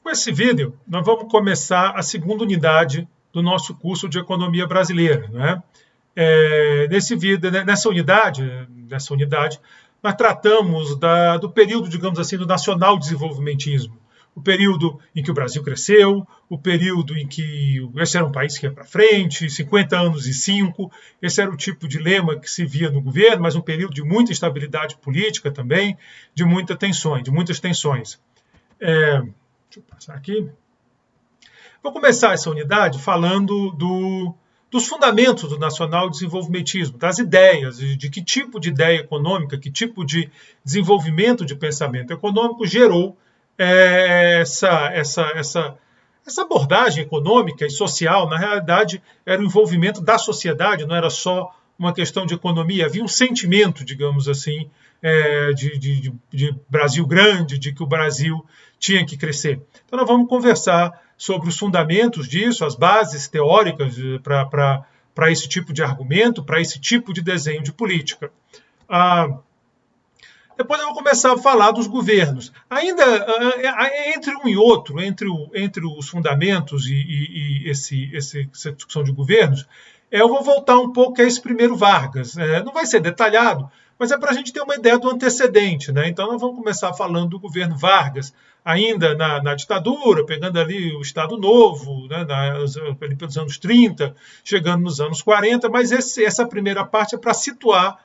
Com esse vídeo, nós vamos começar a segunda unidade do nosso curso de Economia Brasileira, né? Nesse vídeo, nessa unidade, nós tratamos do período, digamos assim, do nacional desenvolvimentismo. O período em que o Brasil cresceu, o período em que esse era um país que ia para frente, 50 anos e 5, esse era o tipo de lema que se via no governo, mas um período de muita instabilidade política também, de muitas tensões. Deixa eu passar aqui. Vou começar essa unidade falando dos fundamentos do nacional desenvolvimentismo, das ideias, de que tipo de ideia econômica, que tipo de desenvolvimento de pensamento econômico gerou essa abordagem econômica e social. Na realidade, era o envolvimento da sociedade, não era só uma questão de economia, havia um sentimento, digamos assim, de Brasil grande, de que o Brasil tinha que crescer. Então, nós vamos conversar sobre os fundamentos disso, as bases teóricas para esse tipo de argumento, para esse tipo de desenho de política. Depois eu vou começar a falar dos governos. Ainda entre um e outro, entre os fundamentos e essa discussão de governos, eu vou voltar um pouco a esse primeiro Vargas. Não vai ser detalhado, mas é para a gente ter uma ideia do antecedente, né? Então nós vamos começar falando do governo Vargas, ainda na ditadura, pegando ali o Estado Novo, né, ali pelos anos 30, chegando nos anos 40, mas essa primeira parte é para situar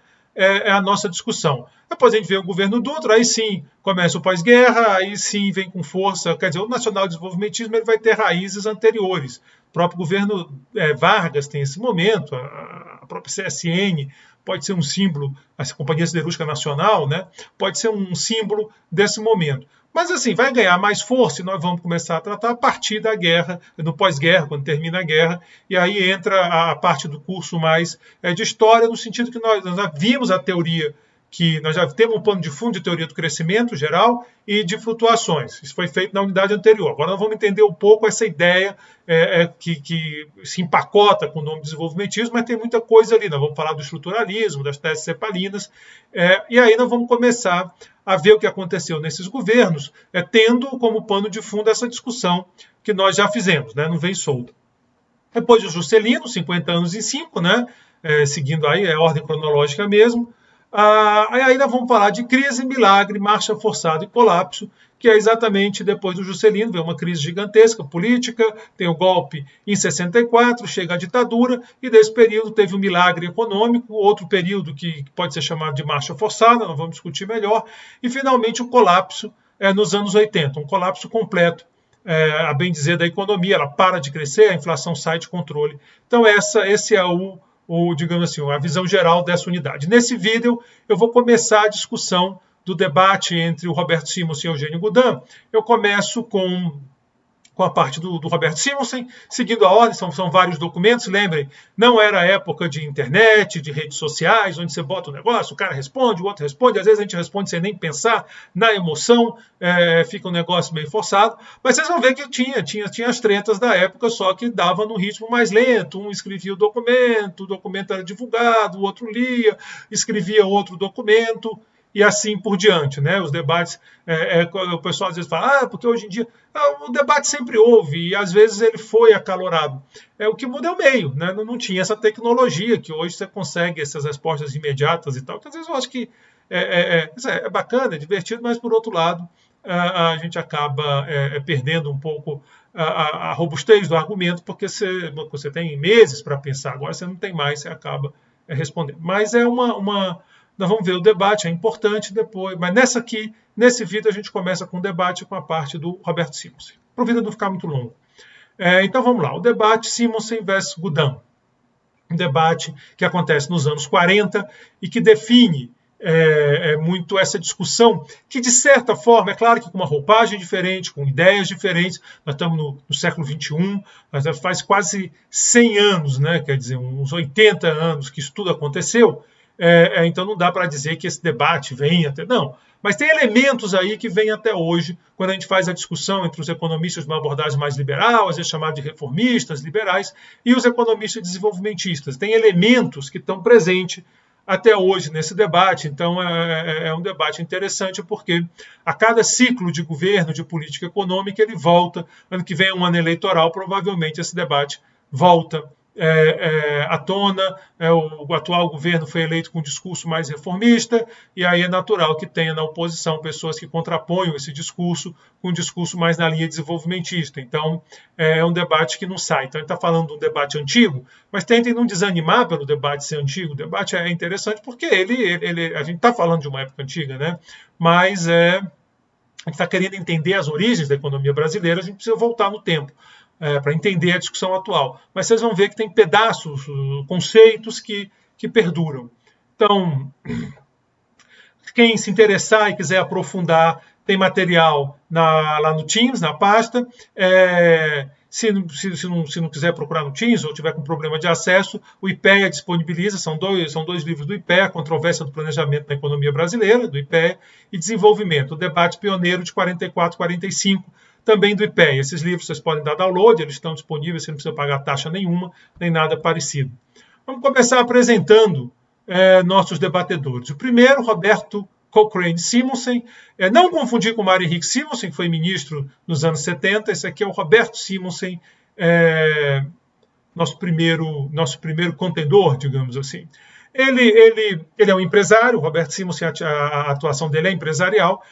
a nossa discussão. Depois a gente vê o governo Dutra, aí sim começa o pós-guerra, aí sim vem com força, quer dizer, o nacional-desenvolvimentismo ele vai ter raízes anteriores. O próprio governo Vargas tem esse momento, a própria CSN pode ser um símbolo, a Companhia Siderúrgica Nacional, né, pode ser um símbolo desse momento. Mas assim, vai ganhar mais força e nós vamos começar a tratar a partir da guerra, no pós-guerra, quando termina a guerra, e aí entra a parte do curso mais de história, no sentido que nós já vimos a teoria, que nós já temos um pano de fundo de teoria do crescimento geral e de flutuações. Isso foi feito na unidade anterior. Agora nós vamos entender um pouco essa ideia que se empacota com o nome desenvolvimentismo, mas tem muita coisa ali. Nós vamos falar do estruturalismo, das teses cepalinas, e aí nós vamos começar a ver o que aconteceu nesses governos, tendo como pano de fundo essa discussão que nós já fizemos, né? Não vem solta. Depois o Juscelino, 50 anos e 5, né? Seguindo aí a ordem cronológica mesmo. Aí nós vamos falar de crise, milagre, marcha forçada e colapso, que é exatamente depois do Juscelino, vem uma crise gigantesca política, tem o golpe em 64, chega a ditadura, e desse período teve um milagre econômico, outro período que pode ser chamado de marcha forçada, nós vamos discutir melhor, e finalmente o colapso nos anos 80, um colapso completo, a bem dizer, da economia, ela para de crescer, a inflação sai de controle. Então esse é digamos assim, a visão geral dessa unidade. Nesse vídeo, eu vou começar a discussão do debate entre o Roberto Simonsen e o Eugênio Goudin. Eu começo com a parte do Roberto Simonsen, seguindo a ordem, são vários documentos, lembrem, não era a época de internet, de redes sociais, onde você bota o negócio, o cara responde, o outro responde, às vezes a gente responde sem nem pensar, na emoção, fica um negócio meio forçado, mas vocês vão ver que tinha as tretas da época, só que dava num ritmo mais lento, um escrevia o documento era divulgado, o outro lia, escrevia outro documento, e assim por diante, né? Os debates, o pessoal às vezes fala, porque hoje em dia o debate sempre houve e às vezes ele foi acalorado. O que muda é o meio, né? Não tinha essa tecnologia que hoje você consegue essas respostas imediatas e tal. Então, às vezes eu acho que é bacana, é divertido, mas por outro lado a gente acaba perdendo um pouco a robustez do argumento, porque você tem meses para pensar, agora você não tem mais, você acaba respondendo. Mas nós vamos ver o debate, é importante depois, mas nesse vídeo a gente começa com o debate com a parte do Roberto Simonsen, para o vídeo não ficar muito longo. Então vamos lá, o debate Simonsen versus Goudin. Um debate que acontece nos anos 40 e que define muito essa discussão, que de certa forma, é claro que com uma roupagem diferente, com ideias diferentes, nós estamos no século XXI, faz quase 100 anos, né? Quer dizer, uns 80 anos que isso tudo aconteceu, então não dá para dizer que esse debate vem até... Não, mas tem elementos aí que vêm até hoje, quando a gente faz a discussão entre os economistas de uma abordagem mais liberal, às vezes chamado de reformistas, liberais, e os economistas desenvolvimentistas. Tem elementos que estão presentes até hoje nesse debate. Então, é um debate interessante, porque a cada ciclo de governo, de política econômica, ele volta. Ano que vem é um ano eleitoral, provavelmente esse debate volta à tona. O atual governo foi eleito com um discurso mais reformista, e aí é natural que tenha na oposição pessoas que contraponham esse discurso com um discurso mais na linha desenvolvimentista. Então, é um debate que não sai. Então, ele está falando de um debate antigo, mas tentem não desanimar pelo debate ser antigo. O debate é interessante porque a gente está falando de uma época antiga, né? Mas a gente está querendo entender as origens da economia brasileira, a gente precisa voltar no tempo para entender a discussão atual. Mas vocês vão ver que tem pedaços, conceitos que perduram. Então, quem se interessar e quiser aprofundar, tem material lá no Teams, na pasta. Se não quiser procurar no Teams ou tiver com problema de acesso, o IPEA disponibiliza, são dois livros do IPEA, Controvérsia do Planejamento na Economia Brasileira, do IPEA, e Desenvolvimento, o Debate Pioneiro de 44 e 45, também do IPEA. Esses livros vocês podem dar download, eles estão disponíveis, você não precisa pagar taxa nenhuma, nem nada parecido. Vamos começar apresentando nossos debatedores. O primeiro, Roberto Cochrane Simonsen, não confundir com Mário Henrique Simonsen, que foi ministro nos anos 70, esse aqui é o Roberto Simonsen, nosso primeiro contendor, digamos assim. Ele é um empresário, o Roberto Simonsen, a atuação dele é empresarial,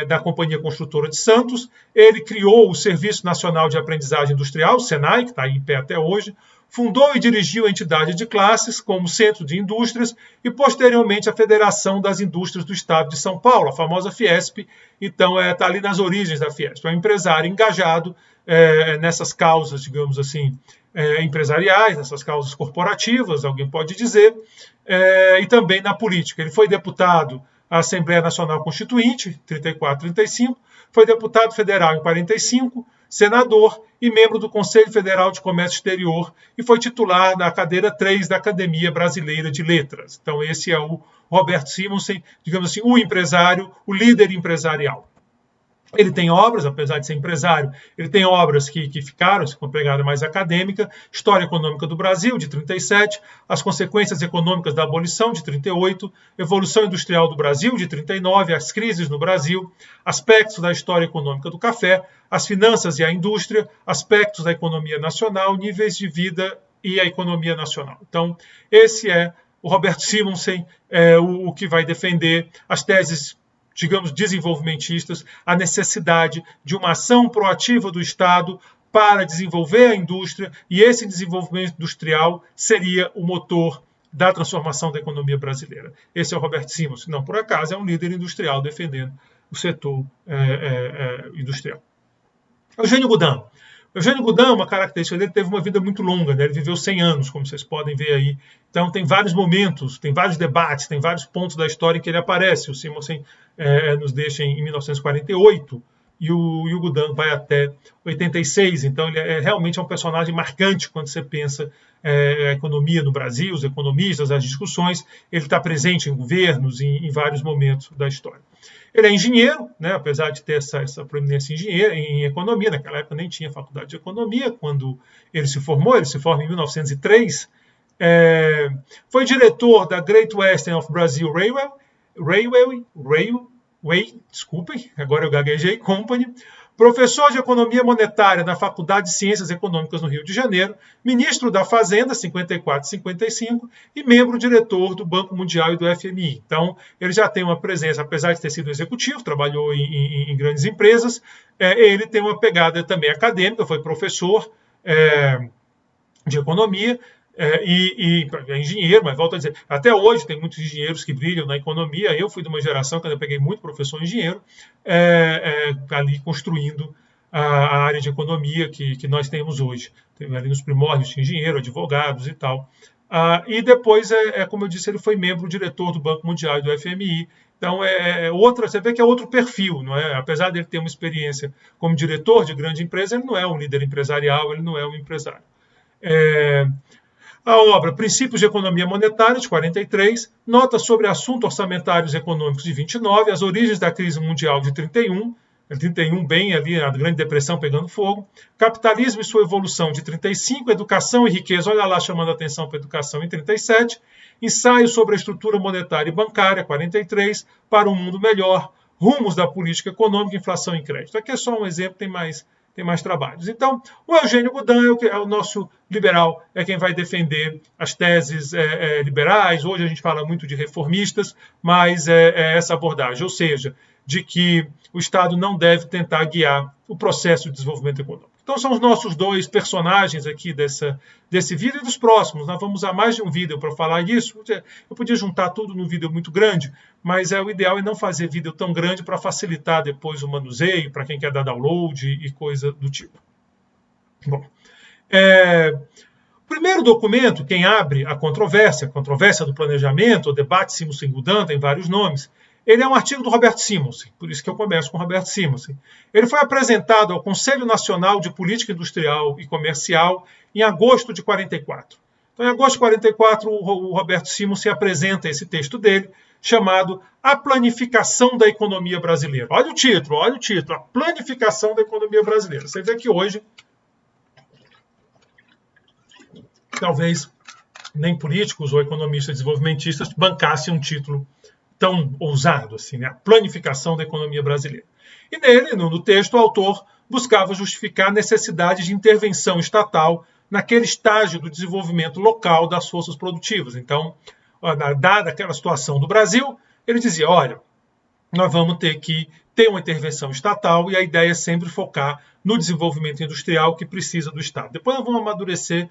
da Companhia Construtora de Santos. Ele criou o Serviço Nacional de Aprendizagem Industrial, o SENAI, que está em pé até hoje, fundou e dirigiu a entidade de classes como Centro de Indústrias e, posteriormente, a Federação das Indústrias do Estado de São Paulo, a famosa Fiesp. Então, está ali nas origens da Fiesp. É um empresário engajado nessas causas, digamos assim, empresariais, nessas causas corporativas, alguém pode dizer, e também na política. Ele foi deputado à Assembleia Nacional Constituinte, 34, 35, foi deputado federal em 45, senador e membro do Conselho Federal de Comércio Exterior e foi titular da cadeira 3 da Academia Brasileira de Letras. Então, esse é o Roberto Simonsen, digamos assim, o empresário, o líder empresarial. Ele tem obras, apesar de ser empresário, ele tem obras que ficaram com uma pegada mais acadêmica, História Econômica do Brasil, de 37, As Consequências Econômicas da Abolição, de 38, Evolução Industrial do Brasil, de 39, As Crises no Brasil, Aspectos da História Econômica do Café, As Finanças e a Indústria, Aspectos da Economia Nacional, Níveis de Vida e a Economia Nacional. Então, esse é o Roberto Simonsen, o que vai defender as teses, digamos, desenvolvimentistas, a necessidade de uma ação proativa do Estado para desenvolver a indústria, e esse desenvolvimento industrial seria o motor da transformação da economia brasileira. Esse é o Roberto Simonsen. Não por acaso, é um líder industrial defendendo o setor industrial. Eugênio Goudin. Eugênio Goudin, uma característica dele, teve uma vida muito longa, né? Ele viveu 100 anos, como vocês podem ver aí. Então, tem vários momentos, tem vários debates, tem vários pontos da história em que ele aparece. O Simonsen nos deixa em 1948 e o Goudin vai até 86. Então, ele realmente é um personagem marcante quando você pensa a economia no Brasil, os economistas, as discussões. Ele está presente em governos, em vários momentos da história. Ele é engenheiro, né, apesar de ter essa proeminência em economia. Naquela época nem tinha faculdade de economia quando ele se formou. Ele se forma em 1903. Foi diretor da Great Western of Brazil Railway, desculpem, agora eu gaguejei, Company, professor de Economia Monetária na Faculdade de Ciências Econômicas no Rio de Janeiro, ministro da Fazenda, 54 e 55, e membro-diretor do Banco Mundial e do FMI. Então, ele já tem uma presença, apesar de ter sido executivo, trabalhou em grandes empresas, ele tem uma pegada também acadêmica, foi professor de economia, é engenheiro, mas volto a dizer, até hoje tem muitos engenheiros que brilham na economia. Eu fui de uma geração que eu peguei muito professor engenheiro, ali construindo a área de economia que nós temos hoje. Ali nos primórdios tinha engenheiro, advogados e tal. E depois, como eu disse, ele foi membro-diretor do Banco Mundial e do FMI. Então, você vê que é outro perfil, não é? Apesar dele ter uma experiência como diretor de grande empresa, ele não é um líder empresarial, ele não é um empresário. A obra Princípios de Economia Monetária, de 43, Notas sobre Assuntos Orçamentários e Econômicos, de 29, As Origens da Crise Mundial, de 31, 31, bem ali, a Grande Depressão pegando fogo. Capitalismo e sua evolução, de 35. Educação e riqueza, olha lá chamando a atenção para a educação, em 37. Ensaio sobre a estrutura monetária e bancária, 43. Para um mundo melhor. Rumos da política econômica, inflação e crédito. Aqui é só um exemplo, tem mais trabalhos. Então, o Eugênio Goudin é o nosso liberal, é quem vai defender as teses liberais. Hoje a gente fala muito de reformistas, mas é essa abordagem, ou seja, de que o Estado não deve tentar guiar o processo de desenvolvimento econômico. Então são os nossos dois personagens aqui desse vídeo e dos próximos. Nós vamos usar mais de um vídeo para falar disso. Eu podia juntar tudo num vídeo muito grande, mas o ideal é não fazer vídeo tão grande para facilitar depois o manuseio, para quem quer dar download e coisa do tipo. Bom, o primeiro documento, quem abre a controvérsia do planejamento, o debate Simonsen-Goudin, tem vários nomes. Ele é um artigo do Robert Simonsen, por isso que eu começo com Robert Simonsen. Ele foi apresentado ao Conselho Nacional de Política Industrial e Comercial em agosto de 44. Então, em agosto de 44, o Robert Simonsen apresenta esse texto dele, chamado A Planificação da Economia Brasileira. Olha o título, A Planificação da Economia Brasileira. Você vê que hoje, talvez nem políticos ou economistas desenvolvimentistas bancassem um título tão ousado assim, né? A planificação da economia brasileira. E nele, no texto, o autor buscava justificar a necessidade de intervenção estatal naquele estágio do desenvolvimento local das forças produtivas. Então, dada aquela situação do Brasil, ele dizia, olha, nós vamos ter que ter uma intervenção estatal e a ideia é sempre focar no desenvolvimento industrial que precisa do Estado. Depois nós vamos amadurecer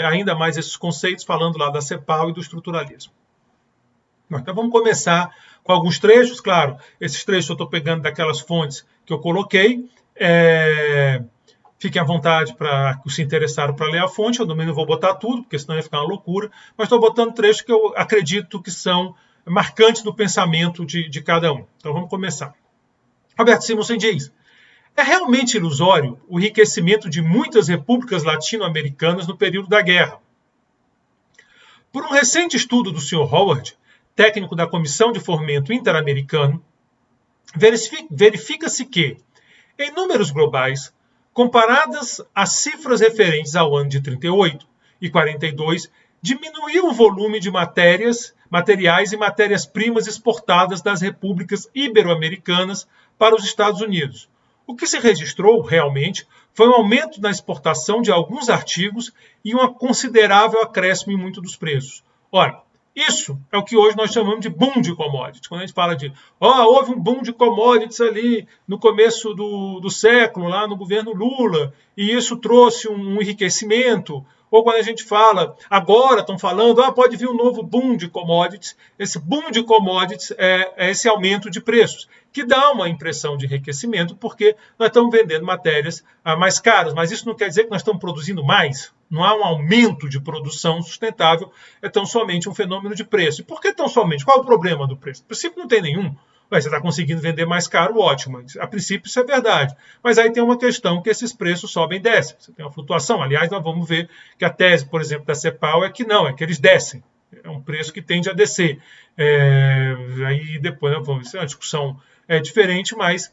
ainda mais esses conceitos, falando lá da CEPAL e do estruturalismo. Então vamos começar com alguns trechos, claro, esses trechos eu estou pegando daquelas fontes que eu coloquei, fiquem à vontade para se interessaram para ler a fonte, eu também não vou botar tudo, porque senão ia ficar uma loucura, mas estou botando trechos que eu acredito que são marcantes do pensamento de cada um. Então vamos começar. Robert Simonsen diz, é realmente ilusório o enriquecimento de muitas repúblicas latino-americanas no período da guerra. Por um recente estudo do Sr. Howard, técnico da Comissão de Fomento Interamericano, verifica-se que, em números globais, comparadas às cifras referentes ao ano de 38 e 42, diminuiu o volume de materiais e matérias-primas exportadas das repúblicas ibero-americanas para os Estados Unidos. O que se registrou, realmente, foi um aumento na exportação de alguns artigos e um considerável acréscimo em muitos dos preços. Ora, isso é o que hoje nós chamamos de boom de commodities. Quando a gente fala de, houve um boom de commodities ali no começo do século, lá no governo Lula, e isso trouxe um enriquecimento. Ou quando a gente fala, agora estão falando, pode vir um novo boom de commodities. Esse boom de commodities é esse aumento de preços, que dá uma impressão de enriquecimento, porque nós estamos vendendo matérias mais caras, mas isso não quer dizer que nós estamos produzindo mais. Não há um aumento de produção sustentável, é tão somente um fenômeno de preço. E por que tão somente? Qual é o problema do preço? No princípio não tem nenhum. Você está conseguindo vender mais caro, ótimo. A princípio isso é verdade. Mas aí tem uma questão que esses preços sobem e descem. Você tem uma flutuação. Aliás, nós vamos ver que a tese, por exemplo, da CEPAL é que não, é que eles descem. É um preço que tende a descer. Aí depois nós vamos ver, a discussão é diferente, mas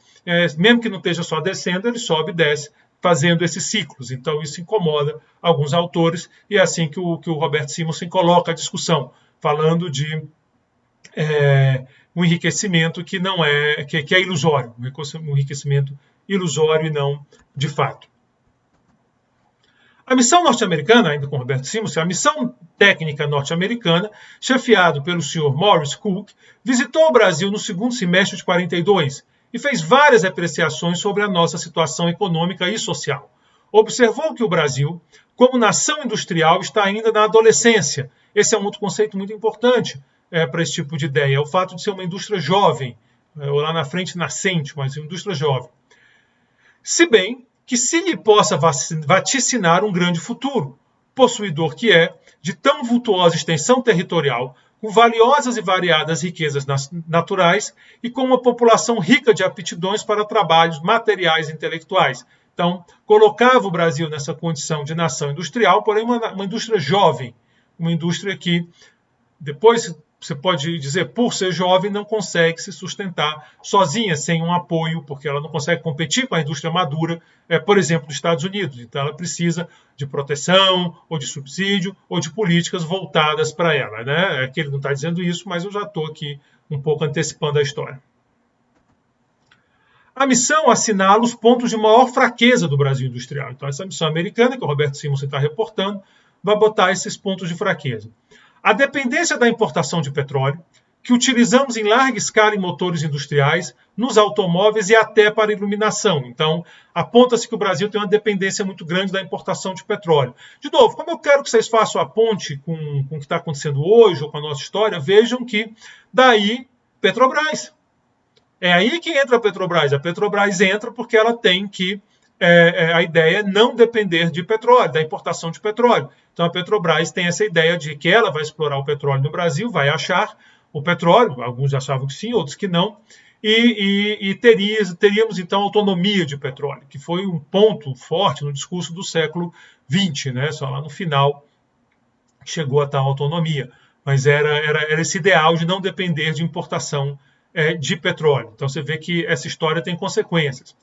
mesmo que não esteja só descendo, ele sobe e desce, fazendo esses ciclos. Então isso incomoda alguns autores e é assim que o Robert Simonsen coloca a discussão, falando de um enriquecimento que não que é ilusório, um enriquecimento ilusório e não de fato. A missão norte-americana, ainda com Robert Simonsen, a missão técnica norte-americana, chefiado pelo Sr. Maurice Cook, visitou o Brasil no segundo semestre de 42 e fez várias apreciações sobre a nossa situação econômica e social. Observou que o Brasil, como nação industrial, está ainda na adolescência. Esse é um outro conceito muito importante para esse tipo de ideia, é o fato de ser uma indústria jovem, ou lá na frente nascente, mas uma indústria jovem. Se bem que se lhe possa vaticinar um grande futuro, possuidor que é de tão vultuosa extensão territorial, com valiosas e variadas riquezas naturais e com uma população rica de aptidões para trabalhos materiais e intelectuais. Então, colocava o Brasil nessa condição de nação industrial, porém uma indústria jovem, uma indústria que, depois você pode dizer, por ser jovem, não consegue se sustentar sozinha, sem um apoio, porque ela não consegue competir com a indústria madura, por exemplo, dos Estados Unidos. Então, ela precisa de proteção, ou de subsídio, ou de políticas voltadas para ela. Né? Aqui ele não está dizendo isso, mas eu já estou aqui um pouco antecipando a história. A missão assinala os pontos de maior fraqueza do Brasil industrial. Então, essa missão americana, que o Roberto Simonsen está reportando, vai botar esses pontos de fraqueza. A dependência da importação de petróleo, que utilizamos em larga escala em motores industriais, nos automóveis e até para iluminação. Então, aponta-se que o Brasil tem uma dependência muito grande da importação de petróleo. De novo, como eu quero que vocês façam a ponte com o que está acontecendo hoje ou com a nossa história, vejam que daí Petrobras. É aí que entra a Petrobras. A Petrobras entra porque ela tem que a ideia é não depender de petróleo, da importação de petróleo. Então a Petrobras tem essa ideia de que ela vai explorar o petróleo no Brasil, vai achar o petróleo, alguns achavam que sim, outros que não, e teríamos então autonomia de petróleo, que foi um ponto forte no discurso do século XX, né? Só lá no final chegou a tal autonomia. Mas era esse ideal de não depender de importação de petróleo. Então você vê que essa história tem consequências.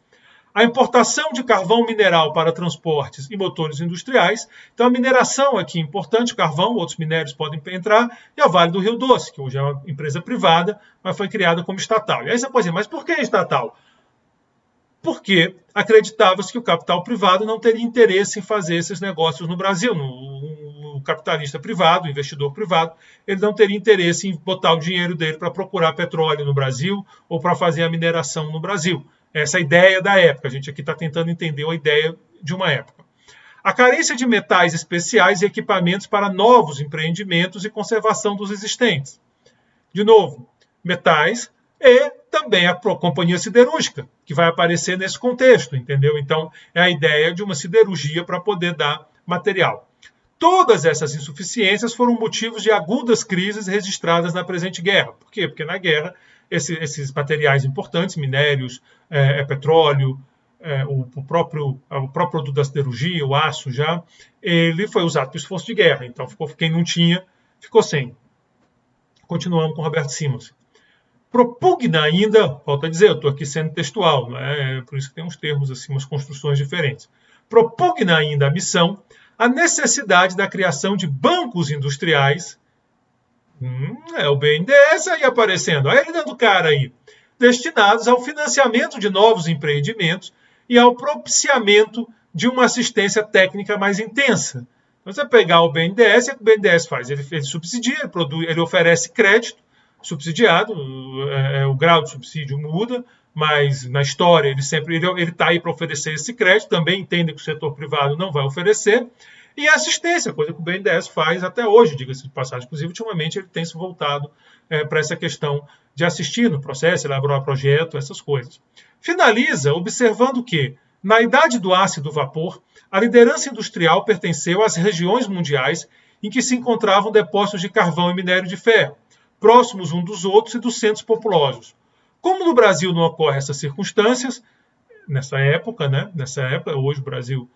A importação de carvão mineral para transportes e motores industriais. Então, a mineração aqui é importante, carvão, outros minérios podem entrar, e a Vale do Rio Doce, que hoje é uma empresa privada, mas foi criada como estatal. E aí você pode dizer, mas por que estatal? Porque acreditava-se que o capital privado não teria interesse em fazer esses negócios no Brasil. O capitalista privado, o investidor privado, ele não teria interesse em botar o dinheiro dele para procurar petróleo no Brasil ou para fazer a mineração no Brasil. Essa é a ideia da época. A gente aqui está tentando entender a ideia de uma época. A carência de metais especiais e equipamentos para novos empreendimentos e conservação dos existentes. De novo, metais e também a companhia siderúrgica, que vai aparecer nesse contexto, entendeu? Então, é a ideia de uma siderurgia para poder dar material. Todas essas insuficiências foram motivos de agudas crises registradas na presente guerra. Por quê? Porque na guerra, esses materiais importantes, minérios, petróleo, o próprio produto da siderurgia, o aço já, ele foi usado para o esforço de guerra. Então, quem não tinha, ficou sem. Continuamos com Roberto Simonsen. Propugna ainda, volto a dizer, eu estou aqui sendo textual, não é? Por isso que tem uns termos, assim, umas construções diferentes. Propugna ainda a missão, a necessidade da criação de bancos industriais. O BNDES aí aparecendo, olha ele dando cara aí. Destinados ao financiamento de novos empreendimentos e ao propiciamento de uma assistência técnica mais intensa. Então, você pegar o BNDES, o que o BNDES faz? Ele subsidia, ele oferece crédito subsidiado, o grau de subsídio muda, mas na história ele está aí para oferecer esse crédito, também entende que o setor privado não vai oferecer, e a assistência, coisa que o BNDES faz até hoje, diga-se de passagem. Inclusive, ultimamente, ele tem se voltado para essa questão de assistir no processo, elaborar projeto, essas coisas. Finaliza observando que, na idade do aço e do vapor, a liderança industrial pertenceu às regiões mundiais em que se encontravam depósitos de carvão e minério de ferro, próximos uns dos outros e dos centros populosos. Como no Brasil não ocorrem essas circunstâncias, nessa época, hoje o Brasil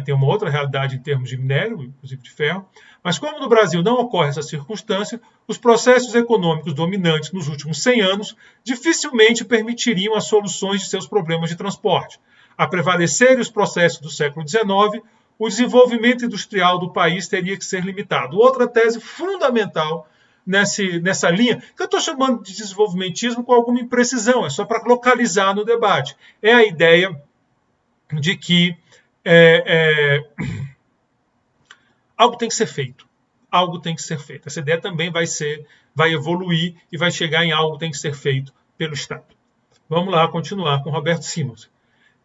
tem uma outra realidade em termos de minério, inclusive de ferro, mas como no Brasil não ocorre essa circunstância, os processos econômicos dominantes nos últimos 100 anos dificilmente permitiriam as soluções de seus problemas de transporte. A prevalecerem os processos do século XIX, o desenvolvimento industrial do país teria que ser limitado. Outra tese fundamental nessa linha, que eu estou chamando de desenvolvimentismo com alguma imprecisão, é só para localizar no debate. É a ideia de que algo tem que ser feito. Algo tem que ser feito. Essa ideia também vai evoluir e vai chegar em algo que tem que ser feito pelo Estado. Vamos lá continuar com Roberto Simonsen.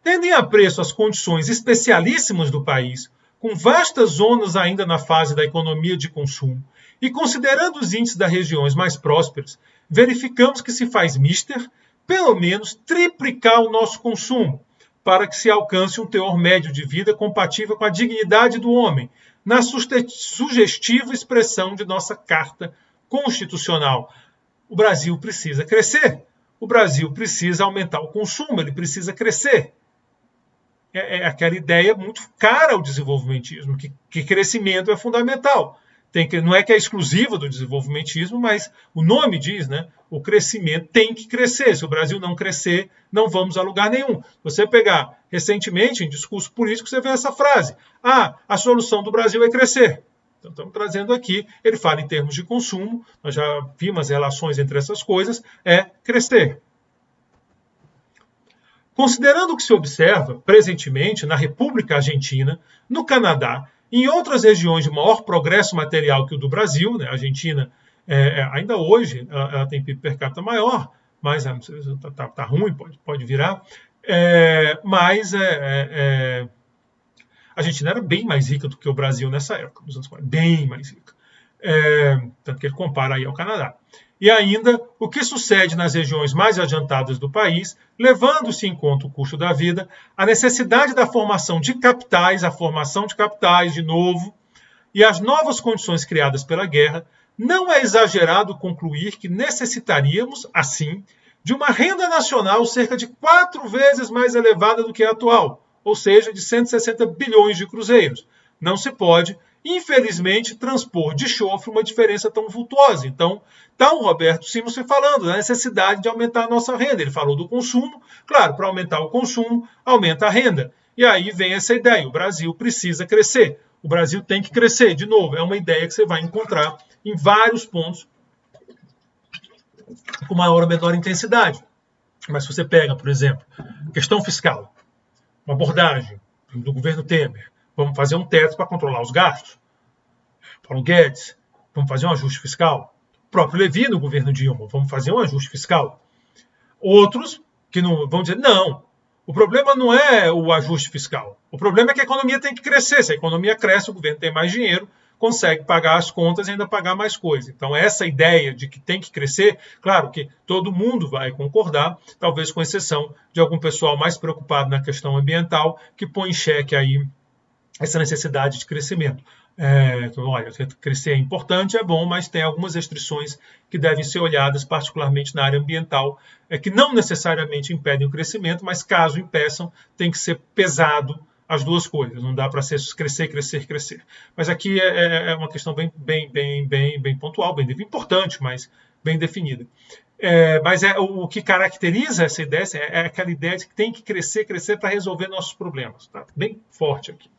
Tendo em apreço as condições especialíssimas do país, com vastas zonas ainda na fase da economia de consumo, e considerando os índices das regiões mais prósperas, verificamos que se faz mister, pelo menos, triplicar o nosso consumo, para que se alcance um teor médio de vida compatível com a dignidade do homem, na sugestiva expressão de nossa Carta Constitucional. O Brasil precisa crescer. O Brasil precisa aumentar o consumo, ele precisa crescer. É aquela ideia muito cara ao desenvolvimentismo, que crescimento é fundamental. não é que é exclusiva do desenvolvimentismo, mas o nome diz, né? O crescimento tem que crescer. Se o Brasil não crescer, não vamos a lugar nenhum. Você pegar recentemente em discurso político, você vê essa frase: a solução do Brasil é crescer. Então, estamos trazendo aqui, ele fala em termos de consumo, nós já vimos as relações entre essas coisas, é crescer. Considerando o que se observa presentemente na República Argentina, no Canadá, em outras regiões de maior progresso material que o do Brasil, né? A Argentina, ainda hoje, ela tem PIB per capita maior, mas está ruim, pode virar, mas a Argentina era bem mais rica do que o Brasil nessa época, nos anos 40, bem mais rica. Tanto que ele compara aí ao Canadá. E ainda, o que sucede nas regiões mais adiantadas do país, levando-se em conta o custo da vida, a necessidade da formação de capitais, de novo, e as novas condições criadas pela guerra, não é exagerado concluir que necessitaríamos, assim, de uma renda nacional cerca de 4 vezes mais elevada do que a atual, ou seja, de 160 bilhões de cruzeiros. Não se pode, infelizmente, transpor de chofre uma diferença tão vultuosa. Então, está o Roberto Simons falando da necessidade de aumentar a nossa renda. Ele falou do consumo, claro, para aumentar o consumo, aumenta a renda. E aí vem essa ideia, o Brasil precisa crescer. O Brasil tem que crescer, de novo, é uma ideia que você vai encontrar em vários pontos com maior ou menor intensidade. Mas se você pega, por exemplo, questão fiscal, uma abordagem do governo Temer, vamos fazer um teto para controlar os gastos. Paulo Guedes, vamos fazer um ajuste fiscal. O próprio Levi, no governo Dilma, vamos fazer um ajuste fiscal. Outros que não vão dizer, não, o problema não é o ajuste fiscal. O problema é que a economia tem que crescer. Se a economia cresce, o governo tem mais dinheiro, consegue pagar as contas e ainda pagar mais coisas. Então, essa ideia de que tem que crescer, claro que todo mundo vai concordar, talvez com exceção de algum pessoal mais preocupado na questão ambiental, que põe em xeque aí essa necessidade de crescimento. Então, olha, crescer é importante, é bom, mas tem algumas restrições que devem ser olhadas, particularmente na área ambiental, que não necessariamente impedem o crescimento, mas caso impeçam, tem que ser pesado as duas coisas. Não dá para ser crescer, crescer, crescer. Mas aqui é uma questão bem pontual, bem importante, mas bem definida. Mas o que caracteriza essa ideia é aquela ideia de que tem que crescer, crescer para resolver nossos problemas. Tá? Bem forte aqui.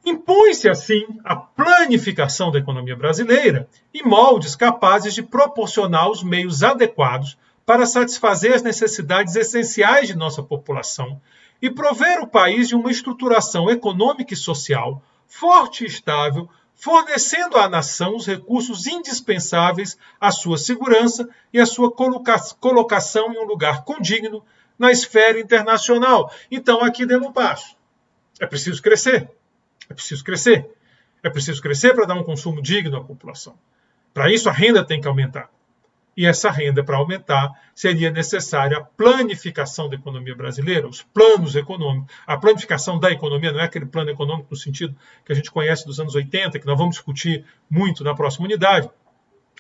Impõe-se, assim, a planificação da economia brasileira em moldes capazes de proporcionar os meios adequados para satisfazer as necessidades essenciais de nossa população e prover o país de uma estruturação econômica e social forte e estável, fornecendo à nação os recursos indispensáveis à sua segurança e à sua colocação em um lugar condigno na esfera internacional. Então, aqui demos um passo. É preciso crescer. É preciso crescer. É preciso crescer para dar um consumo digno à população. Para isso, a renda tem que aumentar. E essa renda, para aumentar, seria necessária a planificação da economia brasileira, os planos econômicos. A planificação da economia não é aquele plano econômico no sentido que a gente conhece dos anos 80, que nós vamos discutir muito na próxima unidade,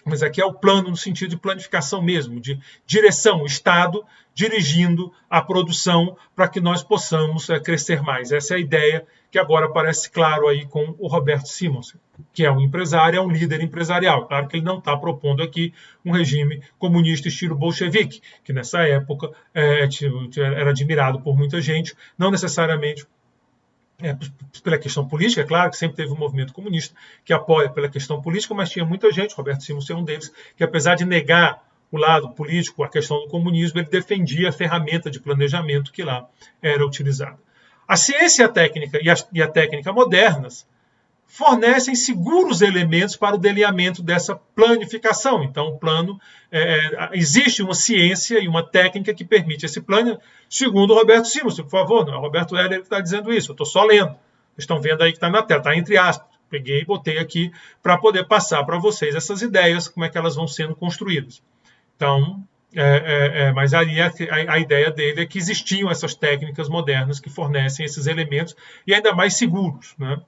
mas aqui é o plano no sentido de planificação mesmo, de direção, o Estado dirigindo a produção para que nós possamos crescer mais. Essa é a ideia que agora aparece claro aí com o Roberto Simons, que é um empresário, é um líder empresarial. Claro que ele não está propondo aqui um regime comunista estilo bolchevique, que nessa época era admirado por muita gente, não necessariamente pela questão política, é claro que sempre teve um movimento comunista que apoia pela questão política, mas tinha muita gente, Roberto Simons é um deles, que apesar de negar o lado político, a questão do comunismo, ele defendia a ferramenta de planejamento que lá era utilizada. A ciência e a técnica modernas fornecem seguros elementos para o delineamento dessa planificação. Então, o plano, existe uma ciência e uma técnica que permite esse plano, segundo o Roberto Simons, por favor, não é o Roberto Heller que está dizendo isso, eu estou só lendo. Vocês estão vendo aí que está na tela, está entre aspas. Peguei e botei aqui para poder passar para vocês essas ideias, como é que elas vão sendo construídas. Então, mas aí a ideia dele é que existiam essas técnicas modernas que fornecem esses elementos e ainda mais seguros, né?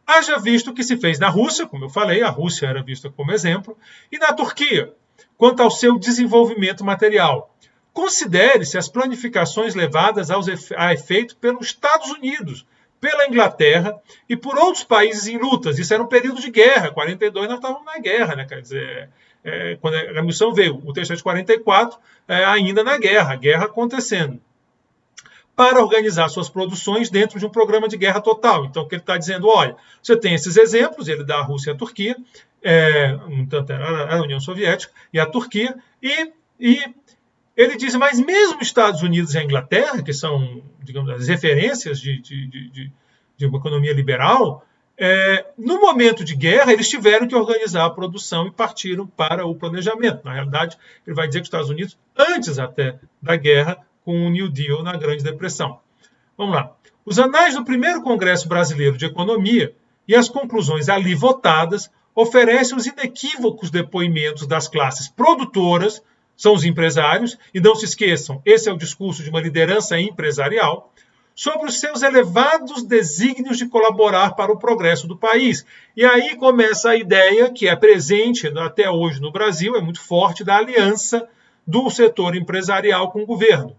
Haja visto o que se fez na Rússia, como eu falei, a Rússia era vista como exemplo, e na Turquia, quanto ao seu desenvolvimento material. Considere-se as planificações levadas a efeito pelos Estados Unidos, pela Inglaterra e por outros países em lutas. Isso era um período de guerra. Em 42 nós estávamos na guerra, né? Quer dizer, quando a missão veio, o texto é de 44, ainda na guerra, a guerra acontecendo, para organizar suas produções dentro de um programa de guerra total. Então, o que ele está dizendo, olha, você tem esses exemplos, ele dá a Rússia e a Turquia, a União Soviética e a Turquia, e ele diz, mas mesmo os Estados Unidos e a Inglaterra, que são, digamos, as referências de uma economia liberal, no momento de guerra, eles tiveram que organizar a produção e partiram para o planejamento. Na realidade, ele vai dizer que os Estados Unidos, antes até da guerra, com o New Deal na Grande Depressão. Vamos lá. Os anais do primeiro Congresso Brasileiro de Economia e as conclusões ali votadas oferecem os inequívocos depoimentos das classes produtoras, são os empresários, e não se esqueçam, esse é o discurso de uma liderança empresarial, sobre os seus elevados desígnios de colaborar para o progresso do país. E aí começa a ideia, que é presente até hoje no Brasil, é muito forte, da aliança do setor empresarial com o governo.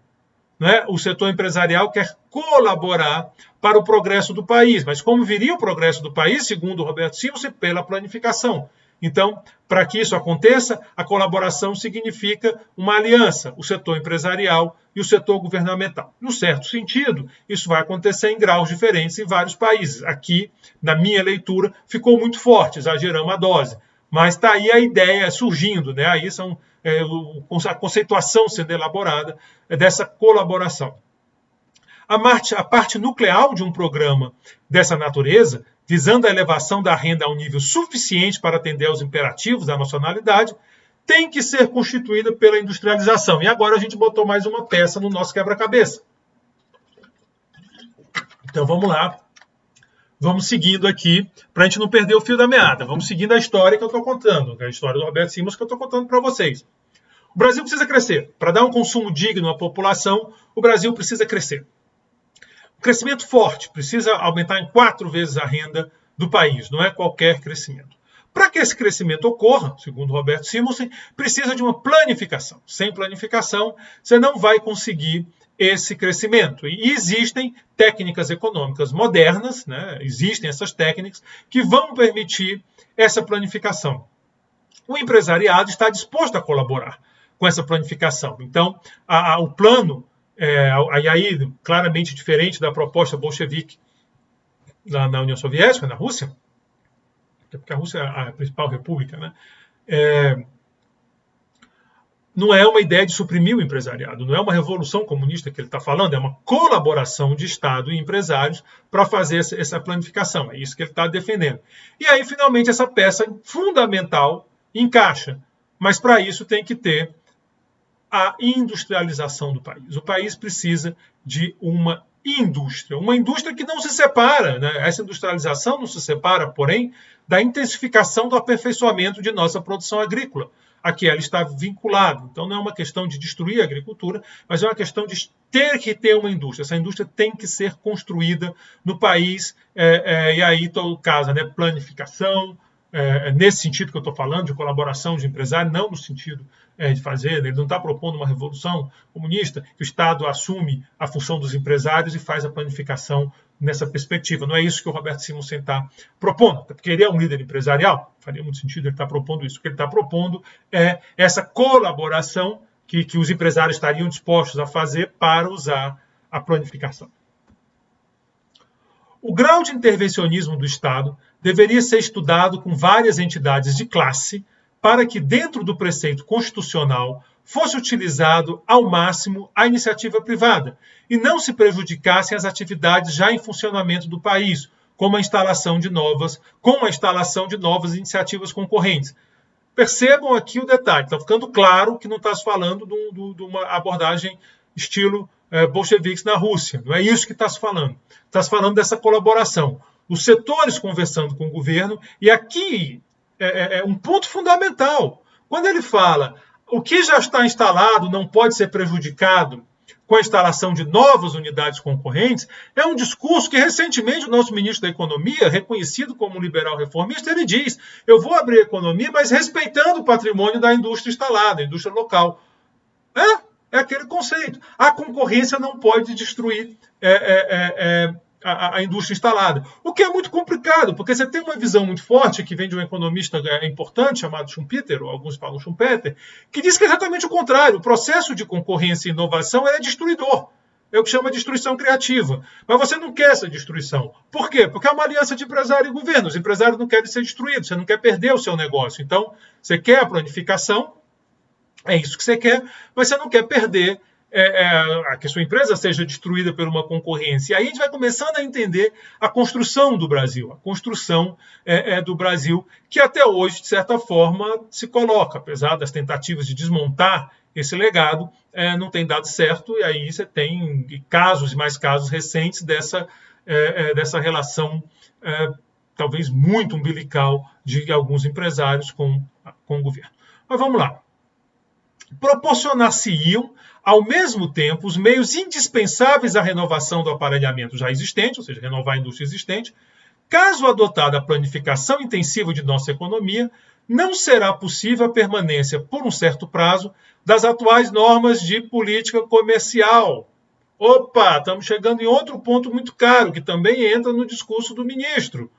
Né? O setor empresarial quer colaborar para o progresso do país, mas como viria o progresso do país, segundo o Roberto Simonsen, pela planificação. Então, para que isso aconteça, a colaboração significa uma aliança, o setor empresarial e o setor governamental. Num certo sentido, isso vai acontecer em graus diferentes em vários países. Aqui, na minha leitura, ficou muito forte, exageramos a dose. Mas está aí a ideia surgindo, né? Aí são a conceituação sendo elaborada dessa colaboração. A parte nuclear de um programa dessa natureza, visando a elevação da renda a um nível suficiente para atender aos imperativos da nacionalidade, tem que ser constituída pela industrialização. E agora a gente botou mais uma peça no nosso quebra-cabeça. Então vamos lá. Vamos seguindo aqui, para a gente não perder o fio da meada. Vamos seguindo a história que eu estou contando, a história do Roberto Simonsen que eu estou contando para vocês. O Brasil precisa crescer. Para dar um consumo digno à população, o Brasil precisa crescer. Um crescimento forte, precisa aumentar em 4 vezes a renda do país, não é qualquer crescimento. Para que esse crescimento ocorra, segundo Roberto Simonsen, precisa de uma planificação. Sem planificação, você não vai conseguir esse crescimento. E existem técnicas econômicas modernas, né? Existem essas técnicas que vão permitir essa planificação. O empresariado está disposto a colaborar com essa planificação. Então, o plano, aí claramente diferente da proposta bolchevique na União Soviética, na Rússia, porque a Rússia é a principal república, né? Não é uma ideia de suprimir o empresariado, não é uma revolução comunista que ele está falando, é uma colaboração de Estado e empresários para fazer essa planificação. É isso que ele está defendendo. E aí, finalmente, essa peça fundamental encaixa. Mas, para isso, tem que ter a industrialização do país. O país precisa de uma indústria que não se separa, né? Essa industrialização não se separa, porém, da intensificação do aperfeiçoamento de nossa produção agrícola. Aqui ela está vinculada. Então não é uma questão de destruir a agricultura, mas é uma questão de ter que ter uma indústria. Essa indústria tem que ser construída no país, e aí todo caso, né? Planificação, nesse sentido que eu estou falando, de colaboração de empresário, não no sentido de fazer, ele não está propondo uma revolução comunista, que o Estado assume a função dos empresários e faz a planificação nessa perspectiva. Não é isso que o Roberto Simonsen está propondo, porque ele é um líder empresarial, faria muito sentido ele estar propondo isso. O que ele está propondo é essa colaboração que os empresários estariam dispostos a fazer para usar a planificação. O grau de intervencionismo do Estado deveria ser estudado com várias entidades de classe para que, dentro do preceito constitucional, fosse utilizado ao máximo a iniciativa privada e não se prejudicassem as atividades já em funcionamento do país, com a instalação de novas iniciativas concorrentes. Percebam aqui o detalhe, está ficando claro que não está se falando de uma abordagem estilo bolcheviques na Rússia. Não é isso que está se falando. Está se falando dessa colaboração. Os setores conversando com o governo, e aqui é um ponto fundamental. Quando ele fala o que já está instalado não pode ser prejudicado com a instalação de novas unidades concorrentes, é um discurso que recentemente o nosso ministro da Economia, reconhecido como liberal reformista, ele diz: eu vou abrir a economia, mas respeitando o patrimônio da indústria instalada, a indústria local. É aquele conceito. A concorrência não pode destruir a indústria instalada. O que é muito complicado, porque você tem uma visão muito forte, que vem de um economista importante, chamado Schumpeter, ou alguns falam Schumpeter, que diz que é exatamente o contrário. O processo de concorrência e inovação é destruidor. É o que chama de destruição criativa. Mas você não quer essa destruição. Por quê? Porque é uma aliança de empresário e governo. Os empresários não querem ser destruídos, você não quer perder o seu negócio. Então, você quer a planificação, é isso que você quer, mas você não quer perder que a sua empresa seja destruída por uma concorrência. E aí a gente vai começando a entender a construção do Brasil, do Brasil, que até hoje, de certa forma, se coloca, apesar das tentativas de desmontar esse legado, não tem dado certo, e aí você tem casos e mais casos recentes dessa relação talvez muito umbilical de alguns empresários com o governo. Mas vamos lá. Proporcionar-se-iam, ao mesmo tempo, os meios indispensáveis à renovação do aparelhamento já existente, ou seja, renovar a indústria existente. Caso adotada a planificação intensiva de nossa economia, não será possível a permanência, por um certo prazo, das atuais normas de política comercial. Opa, estamos chegando em outro ponto muito caro, que também entra no discurso do ministro.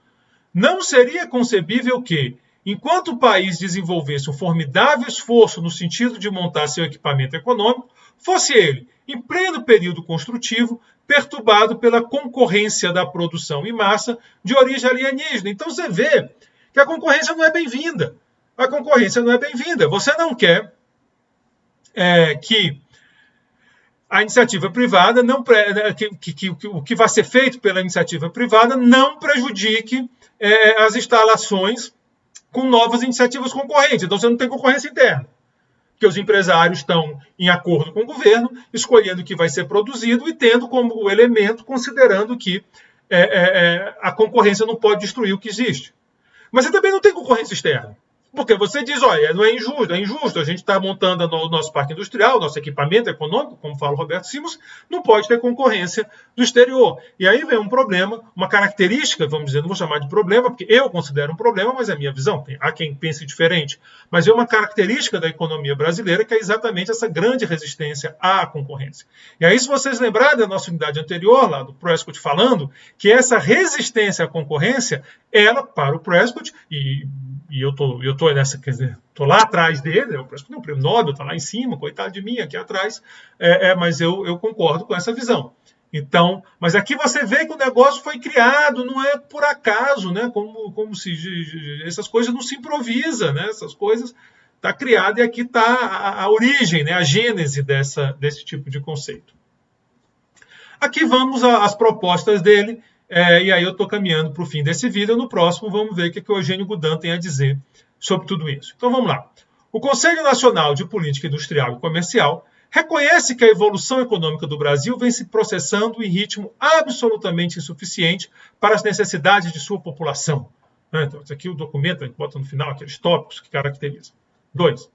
Não seria concebível que, enquanto o país desenvolvesse um formidável esforço no sentido de montar seu equipamento econômico, fosse ele, em pleno período construtivo, perturbado pela concorrência da produção em massa de origem alienígena. Então você vê que a concorrência não é bem-vinda. A concorrência não é bem-vinda. Você não quer que a iniciativa privada, o que vai ser feito pela iniciativa privada não prejudique as instalações com novas iniciativas concorrentes. Então você não tem concorrência interna, porque os empresários estão em acordo com o governo, escolhendo o que vai ser produzido e tendo como elemento, considerando que a concorrência não pode destruir o que existe. Mas você também não tem concorrência externa. Porque você diz, olha, não é injusto, a gente está montando o nosso parque industrial, nosso equipamento econômico, como fala o Roberto Simons, não pode ter concorrência do exterior. E aí vem um problema, uma característica, vamos dizer, não vou chamar de problema, porque eu considero um problema, mas é a minha visão, há quem pense diferente, mas é uma característica da economia brasileira que é exatamente essa grande resistência à concorrência. E aí, se vocês lembrarem da nossa unidade anterior, lá do Prescott falando, que essa resistência à concorrência, ela, para o Prescott, e eu tô nessa, quer dizer, tô lá atrás dele, o prêmio Nobel está lá em cima, coitado de mim, aqui atrás, mas eu concordo com essa visão. Então, mas aqui você vê que o negócio foi criado, não é por acaso, né? Como se essas coisas não se improvisa, né? Essas coisas está criada e aqui está a origem, né? A gênese desse tipo de conceito. Aqui vamos às propostas dele. E aí eu estou caminhando para o fim desse vídeo. No próximo vamos ver o que o Eugênio Goudin tem a dizer sobre tudo isso. Então vamos lá. O Conselho Nacional de Política Industrial e Comercial reconhece que a evolução econômica do Brasil vem se processando em ritmo absolutamente insuficiente para as necessidades de sua população. Então, aqui o documento, a gente bota no final aqueles tópicos que caracterizam. 2.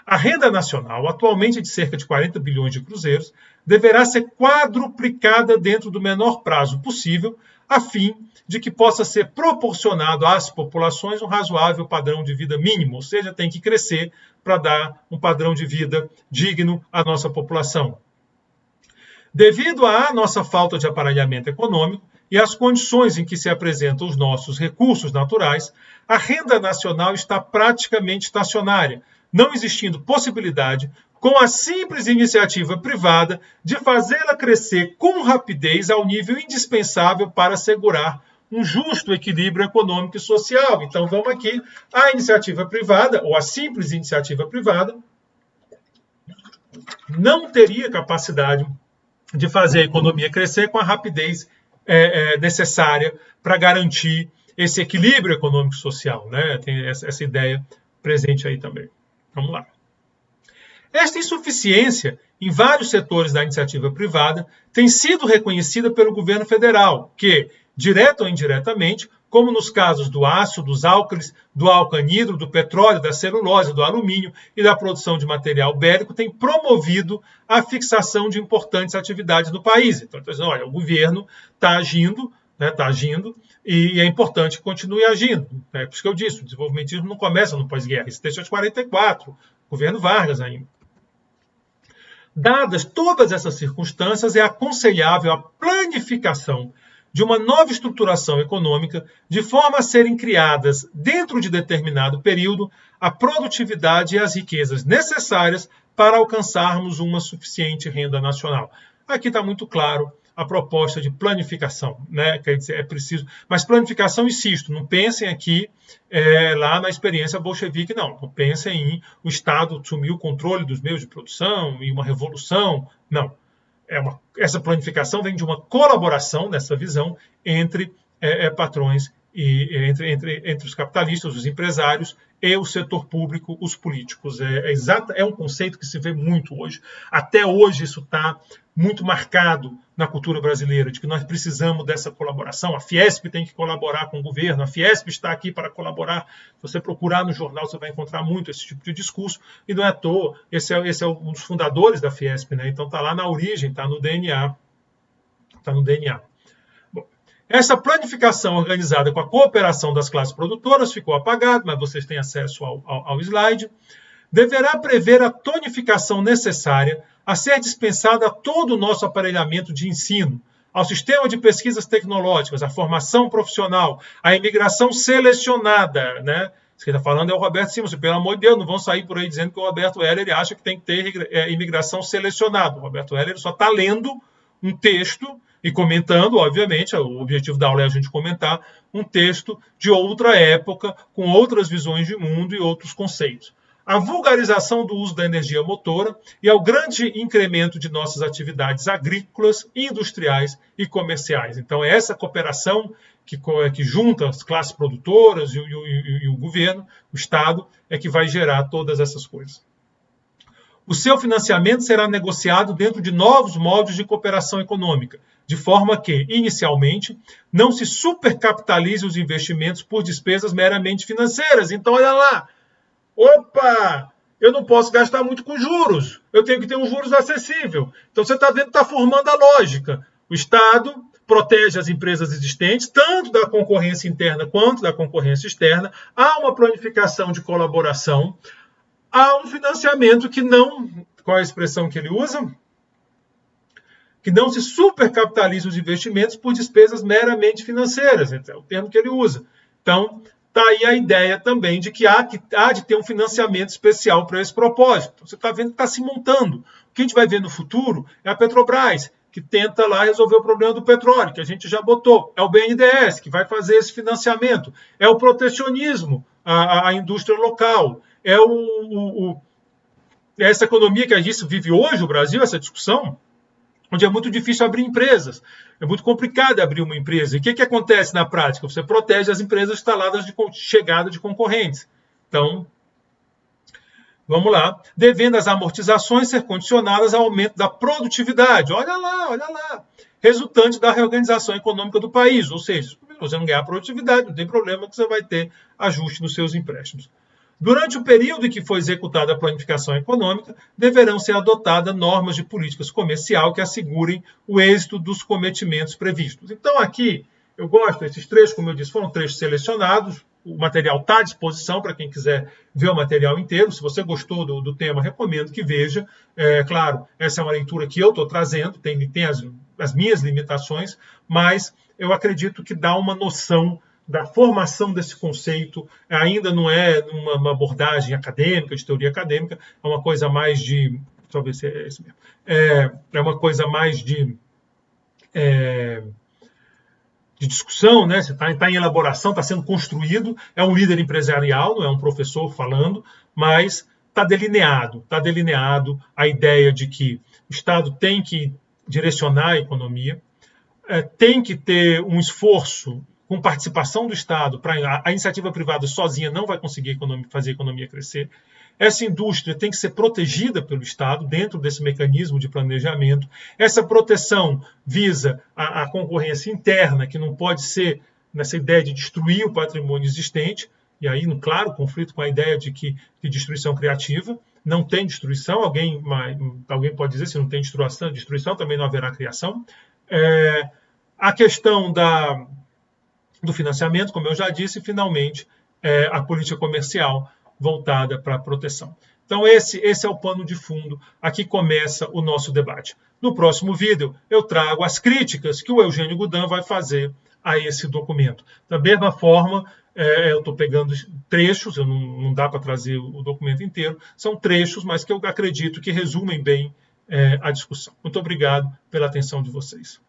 A renda nacional, atualmente de cerca de 40 bilhões de cruzeiros, deverá ser quadruplicada dentro do menor prazo possível, a fim de que possa ser proporcionado às populações um razoável padrão de vida mínimo, ou seja, tem que crescer para dar um padrão de vida digno à nossa população. Devido à nossa falta de aparelhamento econômico e às condições em que se apresentam os nossos recursos naturais, a renda nacional está praticamente estacionária, não existindo possibilidade, com a simples iniciativa privada, de fazê-la crescer com rapidez ao nível indispensável para assegurar um justo equilíbrio econômico e social. Então, vamos aqui, a iniciativa privada, ou a simples iniciativa privada, não teria capacidade de fazer a economia crescer com a rapidez necessária para garantir esse equilíbrio econômico e social, né? Tem essa ideia presente aí também. Vamos lá. Esta insuficiência em vários setores da iniciativa privada tem sido reconhecida pelo governo federal, que, direta ou indiretamente, como nos casos do aço, dos álcalis, do álcool anidro, do petróleo, da celulose, do alumínio e da produção de material bélico, tem promovido a fixação de importantes atividades no país. Então, dizendo, olha, o governo está agindo, e é importante que continue agindo. Por isso que eu disse, o desenvolvimentismo não começa no pós-guerra, isso deixa de 44, governo Vargas ainda. Dadas todas essas circunstâncias, é aconselhável a planificação de uma nova estruturação econômica, de forma a serem criadas, dentro de determinado período, a produtividade e as riquezas necessárias para alcançarmos uma suficiente renda nacional. Aqui está muito claro a proposta de planificação, né? Quer dizer, é preciso. Mas planificação, insisto, não pensem aqui lá na experiência bolchevique, não. Não pensem em o Estado assumir o controle dos meios de produção e uma revolução. Não. Essa planificação vem de uma colaboração nessa visão entre patrões e entre os capitalistas, os empresários e o setor público, os políticos. É um conceito que se vê muito hoje. Até hoje isso está muito marcado na cultura brasileira, de que nós precisamos dessa colaboração. A Fiesp tem que colaborar com o governo, a Fiesp está aqui para colaborar. Se você procurar no jornal, você vai encontrar muito esse tipo de discurso, e não é à toa, esse é um dos fundadores da Fiesp, né? Então está lá na origem, está no DNA. Está no DNA. Bom, essa planificação organizada com a cooperação das classes produtoras ficou apagada, mas vocês têm acesso ao slide. Deverá prever a tonificação necessária a ser dispensada a todo o nosso aparelhamento de ensino, ao sistema de pesquisas tecnológicas, à formação profissional, à imigração selecionada, né? Quem está falando é o Roberto Simons. Pelo amor de Deus, não vão sair por aí dizendo que o Roberto Heller acha que tem que ter imigração selecionada. O Roberto Heller só está lendo um texto e comentando, obviamente, o objetivo da aula é a gente comentar um texto de outra época, com outras visões de mundo e outros conceitos. A vulgarização do uso da energia motora e ao grande incremento de nossas atividades agrícolas, industriais e comerciais. Então, é essa cooperação que junta as classes produtoras e o governo, o Estado, é que vai gerar todas essas coisas. O seu financiamento será negociado dentro de novos moldes de cooperação econômica, de forma que, inicialmente, não se supercapitalize os investimentos por despesas meramente financeiras. Então, olha lá. Opa, eu não posso gastar muito com juros, eu tenho que ter um juros acessível. Então você está vendo que está formando a lógica. O Estado protege as empresas existentes, tanto da concorrência interna quanto da concorrência externa. Há uma planificação de colaboração, há um financiamento que não... Qual é a expressão que ele usa? Que não se supercapitaliza os investimentos por despesas meramente financeiras. É o termo que ele usa. Então, está aí a ideia também de que há de ter um financiamento especial para esse propósito. Você está vendo que está se montando. O que a gente vai ver no futuro é a Petrobras, que tenta lá resolver o problema do petróleo, que a gente já botou. É o BNDES, que vai fazer esse financiamento. É o protecionismo à indústria local. É essa economia que a gente vive hoje, o Brasil, essa discussão, onde é muito difícil abrir empresas. É muito complicado abrir uma empresa. E o que acontece na prática? Você protege as empresas instaladas de chegada de concorrentes. Então, vamos lá. Devendo as amortizações ser condicionadas ao aumento da produtividade. Olha lá. Resultante da reorganização econômica do país. Ou seja, se você não ganhar produtividade, não tem problema que você vai ter ajuste nos seus empréstimos. Durante o período em que foi executada a planificação econômica, deverão ser adotadas normas de políticas comercial que assegurem o êxito dos cometimentos previstos. Então, aqui, eu gosto desses trechos, como eu disse, foram trechos selecionados. O material está à disposição para quem quiser ver o material inteiro. Se você gostou do tema, recomendo que veja. Claro, essa é uma leitura que eu estou trazendo, tem as minhas limitações, mas eu acredito que dá uma noção da formação desse conceito. Ainda não é uma abordagem acadêmica, de teoria acadêmica, é uma coisa mais de... Talvez seja esse mesmo. É uma coisa mais de discussão, né? Você está em elaboração, está sendo construído, é um líder empresarial, não é um professor falando, mas está delineado a ideia de que o Estado tem que direcionar a economia, tem que ter um esforço com participação do Estado, a iniciativa privada sozinha não vai conseguir fazer a economia crescer. Essa indústria tem que ser protegida pelo Estado dentro desse mecanismo de planejamento. Essa proteção visa a concorrência interna, que não pode ser nessa ideia de destruir o patrimônio existente, e aí, claro, conflito com a ideia de destruição criativa. Não tem destruição, alguém pode dizer, se não tem destruição também não haverá criação. A questão do financiamento, como eu já disse, e finalmente a política comercial, voltada para a proteção. Então, esse é o pano de fundo. Aqui começa o nosso debate. No próximo vídeo, eu trago as críticas que o Eugênio Goudin vai fazer a esse documento. Da mesma forma, eu estou pegando trechos, não dá para trazer o documento inteiro, são trechos, mas que eu acredito que resumem bem a discussão. Muito obrigado pela atenção de vocês.